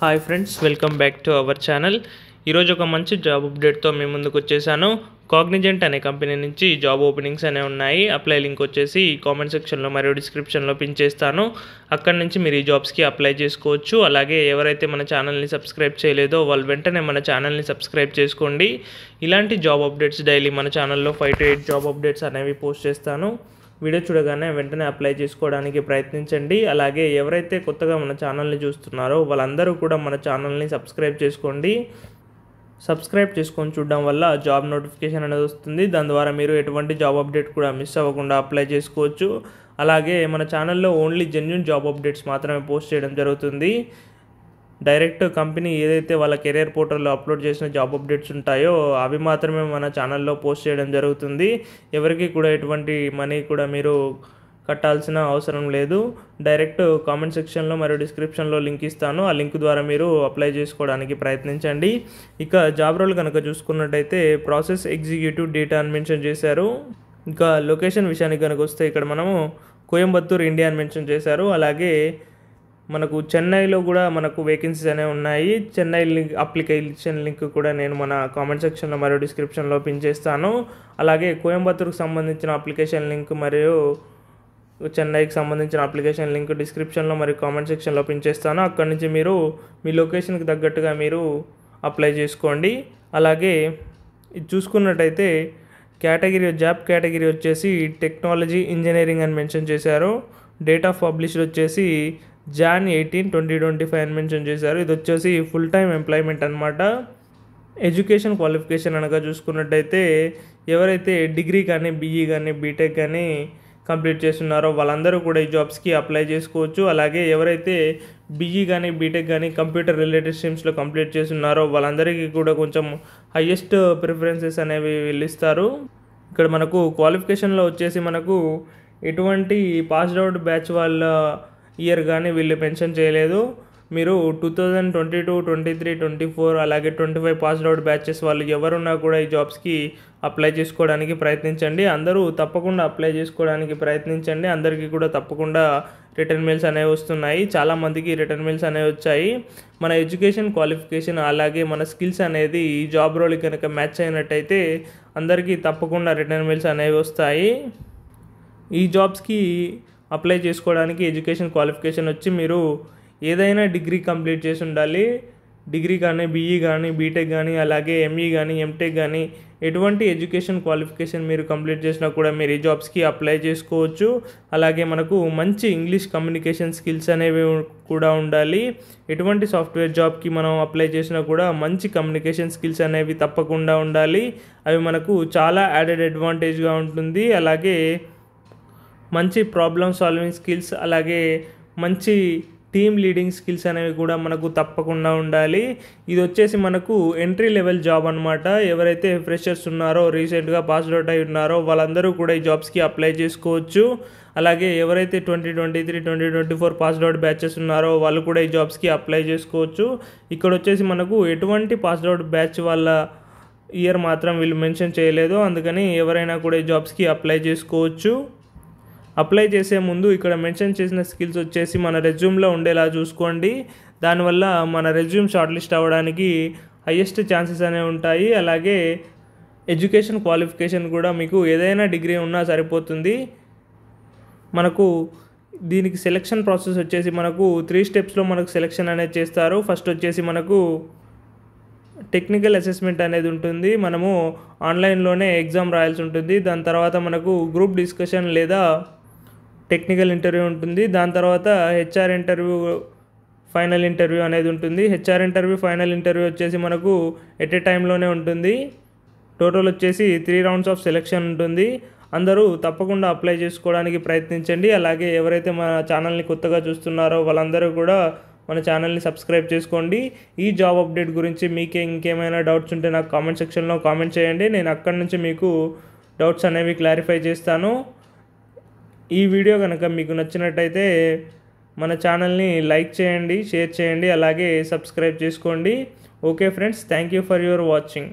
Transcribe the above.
Hi friends, welcome back to our channel. ఈరోజు ఒక మంచి జాబ్ అప్డేట్తో మీ ముందుకు వచ్చేసాను. కాగ్నిజెంట్ అనే కంపెనీ నుంచి జాబ్ ఓపెనింగ్స్ అనేవి ఉన్నాయి. అప్లై లింక్ వచ్చేసి కామెంట్ సెక్షన్లో మరియు డిస్క్రిప్షన్లో పిన్ చేస్తాను. అక్కడి నుంచి మీరు ఈ జాబ్స్కి అప్లై చేసుకోవచ్చు. అలాగే ఎవరైతే మన ఛానల్ని సబ్స్క్రైబ్ చేయలేదో వాళ్ళు వెంటనే మన ఛానల్ని సబ్స్క్రైబ్ చేసుకోండి. ఇలాంటి జాబ్ అప్డేట్స్ డైలీ మన ఛానల్లో 5 to 8 జాబ్ అప్డేట్స్ అనేవి పోస్ట్ చేస్తాను. వీడియో చూడగానే వెంటనే అప్లై చేసుకోవడానికి ప్రయత్నించండి. అలాగే ఎవరైతే కొత్తగా మన ఛానల్ని చూస్తున్నారో వాళ్ళందరూ కూడా మన ఛానల్ని సబ్స్క్రైబ్ చేసుకోండి. సబ్స్క్రైబ్ చేసుకొని చూడడం వల్ల జాబ్ నోటిఫికేషన్ అనేది వస్తుంది. దాని ద్వారా మీరు ఎటువంటి జాబ్ అప్డేట్ కూడా మిస్ అవ్వకుండా అప్లై చేసుకోవచ్చు. అలాగే మన ఛానల్లో ఓన్లీ జెన్యూన్ జాబ్ అప్డేట్స్ మాత్రమే పోస్ట్ చేయడం జరుగుతుంది. డైరెక్ట్ కంపెనీ ఏదైతే వాళ్ళ కెరియర్ పోర్టల్లో అప్లోడ్ చేసిన జాబ్ అప్డేట్స్ ఉంటాయో అవి మాత్రమే మన ఛానల్లో పోస్ట్ చేయడం జరుగుతుంది. ఎవరికి కూడా ఎటువంటి మనీ కూడా మీరు కట్టాల్సిన అవసరం లేదు. డైరెక్ట్ కామెంట్ సెక్షన్లో మరియు డిస్క్రిప్షన్లో లింక్ ఇస్తాను. ఆ లింక్ ద్వారా మీరు అప్లై చేసుకోవడానికి ప్రయత్నించండి. ఇక జాబ్ రోల్ కనుక చూసుకున్నట్టయితే ప్రాసెస్ ఎగ్జిక్యూటివ్ డేటా అని మెన్షన్ చేశారు. ఇంకా లొకేషన్ విషయానికి కనుక వస్తే ఇక్కడ మనము కోయంబత్తూర్ ఇండియా అని మెన్షన్ చేశారు. అలాగే మనకు చెన్నైలో కూడా మనకు వేకెన్సీస్ అనేవి ఉన్నాయి. చెన్నై లింక్ అప్లికేషన్ లింక్ కూడా నేను మన కామెంట్ సెక్షన్లో మరియు డిస్క్రిప్షన్లో పిన్ చేస్తాను. అలాగే కోయంబత్తూర్కి సంబంధించిన అప్లికేషన్ లింక్ మరియు చెన్నైకి సంబంధించిన అప్లికేషన్ లింక్ డిస్క్రిప్షన్లో మరియు కామెంట్ సెక్షన్లో పిన్ చేస్తాను. అక్కడి నుంచి మీరు మీ లొకేషన్కి తగ్గట్టుగా మీరు అప్లై చేసుకోండి. అలాగే ఇది చూసుకున్నట్టయితే జాబ్ కేటగిరీ వచ్చేసి టెక్నాలజీ ఇంజనీరింగ్ అని మెన్షన్ చేశారు. డేట్ ఆఫ్ పబ్లిష్డ్ వచ్చేసి Jan 18, 2025 అని మెన్షన్ చేశారు. ఇది వచ్చేసి ఫుల్ టైం ఎంప్లాయ్మెంట్ అనమాట. ఎడ్యుకేషన్ క్వాలిఫికేషన్ అనగా చూసుకున్నట్టయితే ఎవరైతే డిగ్రీ కానీ బీఈ కానీ బీటెక్ కానీ కంప్లీట్ చేస్తున్నారో వాళ్ళందరూ కూడా ఈ జాబ్స్కి అప్లై చేసుకోవచ్చు. అలాగే ఎవరైతే బీఈ కానీ బీటెక్ కానీ కంప్యూటర్ రిలేటెడ్ స్ట్రీమ్స్లో కంప్లీట్ చేస్తున్నారో వాళ్ళందరికీ కూడా కొంచెం హయ్యెస్ట్ ప్రిఫరెన్సెస్ అనేవి ఇస్తారు. ఇక్కడ మనకు క్వాలిఫికేషన్లో వచ్చేసి మనకు ఎటువంటి పాస్డ్ అవుట్ బ్యాచ్ వాళ్ళ ఇయర్ కానీ వీళ్ళు మెన్షన్ చేయలేదు. మీరు 2022, 23, 24 అలాగే 25 పాస్డ్ అవుట్ బ్యాచెస్ వాళ్ళు ఎవరున్నా కూడా ఈ జాబ్స్కి అప్లై చేసుకోవడానికి ప్రయత్నించండి. అందరూ తప్పకుండా అప్లై చేసుకోవడానికి ప్రయత్నించండి. అందరికీ కూడా తప్పకుండా రిటర్న్ మెయిల్స్ అనేవి వస్తున్నాయి. చాలామందికి రిటర్న్ మెయిల్స్ అనేవి వచ్చాయి. మన ఎడ్యుకేషన్ క్వాలిఫికేషన్ అలాగే మన స్కిల్స్ అనేది ఈ జాబ్ రోల్ కనుక మ్యాచ్ అయినట్టయితే అందరికీ తప్పకుండా రిటర్న్ మెయిల్స్ అనేవి వస్తాయి. ఈ జాబ్స్కి అప్లై చేసుకోవడానికి ఎడ్యుకేషన్ క్వాలిఫికేషన్ వచ్చి మీరు ఏదైనా డిగ్రీ కంప్లీట్ చేసి ఉండాలి. డిగ్రీ కానీ బీఈ కానీ బీటెక్ కానీ అలాగే ఎంఈ కానీ ఎంటెక్ కానీ ఎటువంటి ఎడ్యుకేషన్ క్వాలిఫికేషన్ మీరు కంప్లీట్ చేసినా కూడా మీరు ఈ జాబ్స్కి అప్లై చేసుకోవచ్చు. అలాగే మనకు మంచి ఇంగ్లీష్ కమ్యూనికేషన్ స్కిల్స్ అనేవి కూడా ఉండాలి. ఎటువంటి సాఫ్ట్వేర్ జాబ్కి మనం అప్లై చేసినా కూడా మంచి కమ్యూనికేషన్ స్కిల్స్ అనేవి తప్పకుండా ఉండాలి. అవి మనకు చాలా యాడెడ్ అడ్వాంటేజ్గా ఉంటుంది. అలాగే మంచి ప్రాబ్లమ్ సాల్వింగ్ స్కిల్స్ అలాగే మంచి టీమ్ లీడింగ్ స్కిల్స్ అనేవి కూడా మనకు తప్పకుండా ఉండాలి. ఇది వచ్చేసి మనకు ఎంట్రీ లెవెల్ జాబ్ అనమాట. ఎవరైతే ఫ్రెషర్స్ ఉన్నారో రీసెంట్గా పాస్డ్ అవుట్ అయి ఉన్నారో వాళ్ళందరూ కూడా ఈ జాబ్స్కి అప్లై చేసుకోవచ్చు. అలాగే ఎవరైతే 2023, 2024 పాస్డ్ అవుట్ బ్యాచెస్ ఉన్నారో వాళ్ళు కూడా ఈ జాబ్స్కి అప్లై చేసుకోవచ్చు. ఇక్కడ వచ్చేసి మనకు ఎటువంటి పాస్డ్ అవుట్ బ్యాచ్ వాళ్ళ ఇయర్ మాత్రం వీళ్ళు మెన్షన్ చేయలేదు. అందుకని ఎవరైనా కూడా ఈ జాబ్స్కి అప్లై చేసుకోవచ్చు. అప్లై చేసే ముందు ఇక్కడ మెన్షన్ చేసిన స్కిల్స్ వచ్చేసి మన రెజ్యూమ్లో ఉండేలా చూసుకోండి. దానివల్ల మన రెజ్యూమ్ షార్ట్ లిస్ట్ అవ్వడానికి హయ్యెస్ట్ ఛాన్సెస్ అనేవి ఉంటాయి. అలాగే ఎడ్యుకేషన్ క్వాలిఫికేషన్ కూడా మీకు ఏదైనా డిగ్రీ ఉన్నా సరిపోతుంది. మనకు దీనికి సెలెక్షన్ ప్రాసెస్ వచ్చేసి మనకు 3 స్టెప్స్లో మనకు సెలెక్షన్ అనేది చేస్తారు. ఫస్ట్ వచ్చేసి మనకు టెక్నికల్ అసెస్మెంట్ అనేది ఉంటుంది. మనము ఆన్లైన్లోనే ఎగ్జామ్ రాయాల్సి ఉంటుంది. దాని తర్వాత మనకు గ్రూప్ డిస్కషన్ లేదా టెక్నికల్ ఇంటర్వ్యూ ఉంటుంది. దాని తర్వాత హెచ్ఆర్ ఇంటర్వ్యూ ఫైనల్ ఇంటర్వ్యూ అనేది ఉంటుంది. హెచ్ఆర్ ఇంటర్వ్యూ ఫైనల్ ఇంటర్వ్యూ వచ్చేసి మనకు ఎట్ ఏ టైంలోనే ఉంటుంది. టోటల్ వచ్చేసి 3 రౌండ్స్ ఆఫ్ సెలెక్షన్ ఉంటుంది. అందరూ తప్పకుండా అప్లై చేసుకోవడానికి ప్రయత్నించండి. అలాగే ఎవరైతే మన ఛానల్ని కొత్తగా చూస్తున్నారో వాళ్ళందరూ కూడా మన ఛానల్ని సబ్స్క్రైబ్ చేసుకోండి. ఈ జాబ్ అప్డేట్ గురించి మీకే ఇంకేమైనా డౌట్స్ ఉంటే నాకు కామెంట్ సెక్షన్లో కామెంట్ చేయండి. నేను అక్కడి నుంచి మీకు డౌట్స్ అనేవి క్లారిఫై చేస్తాను. ఈ వీడియో కనుక మీకు నచ్చినట్టయితే మన ఛానల్ని లైక్ చేయండి, షేర్ చేయండి, అలాగే సబ్స్క్రైబ్ చేసుకోండి. Okay friends, thank you for your watching.